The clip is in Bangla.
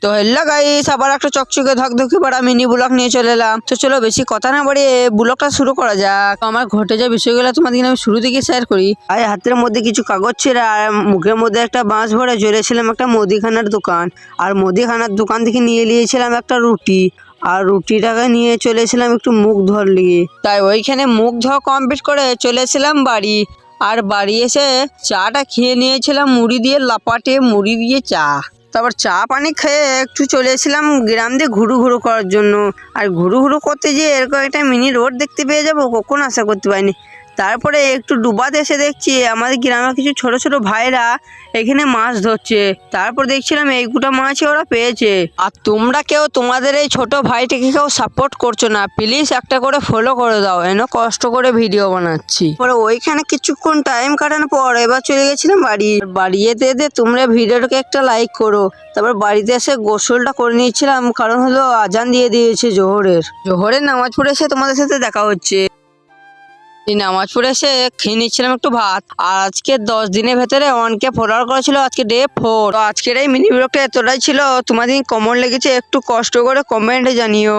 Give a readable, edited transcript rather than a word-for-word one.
তো হ্যালো গাইস, আবার একটা চকচকে ধকধকে পড়া মিনি ব্লগ নিয়ে চলে এলাম। তো চলো বেশি কথা না বাড়িয়ে ব্লগটা শুরু করা যাক। আমার ঘটে যাওয়া বিষয়গুলো তোমাদের আমি শুরু থেকে শেয়ার করি। আর হাতের মধ্যে কিছু কাগজ ছিল আর মুখের মধ্যে একটা বাঁশ ভরে চলেছিলাম একটা মুদিখানার দোকান। আর মুদিখানার দোকান থেকে নিয়ে নিয়েছিলাম একটা রুটি। আর রুটিটাকে নিয়ে চলেছিলাম একটু মুখ ধোয়ার লিগে। তাই ওইখানে মুখ ধোয়া কমপ্লিট করে চলেছিলাম বাড়ি। আর বাড়ি এসে চাটা খেয়ে নিয়েছিলাম মুড়ি দিয়ে, লাপাটে মুড়ি দিয়ে চা। তারপর চা পানি খেয়ে একটু চলে এসেছিলাম গ্রাম দিয়ে ঘুরু ঘুরু করার জন্য। আর ঘুরু ঘুরু করতে গিয়ে এরকম একটা মিনি রোড দেখতে পেয়ে যাবো কখনো আশা করতে পারিনি। তারপরে একটু ডুবাতে এসে দেখছি আমাদের গ্রামের কিছু ছোট ছোট ভাইরা এখানে মাছ ধরছে। তারপর দেখছিলাম এই গোটা মাছই ওরা পেয়েছে। আর তোমরা কেউ তোমাদের এই ছোট ভাইটিকে কেউ সাপোর্ট করছো না, প্লিজ একটা করে ফলো করে দাও, এনে কষ্ট করে ভিডিও বানাচ্ছি। পরে ওইখানে কিছুক্ষণ টাইম কাটানোর পর এবার চলে গেছিলাম বাড়ি যেতে তোমরা ভিডিওটাকে একটা লাইক করো। তারপর বাড়িতে এসে গোসলটা করে নিয়েছিলাম, কারণ হলো আজান দিয়ে দিয়েছে জোহরের নামাজ পড়ে এসে তোমাদের সাথে দেখা হচ্ছে। এই নামাজ পড়ে এসে খেয়ে নিচ্ছিলাম একটু ভাত। আর আজকে 10 দিনের ভেতরে 1K ফলোয়ার করেছিল, আজকে ডে 4। তো আজকের এই মিনি ব্লগটা এতটাই ছিল। তোমাদের কেমন লেগেছে একটু কষ্ট করে কমেন্টে জানিও।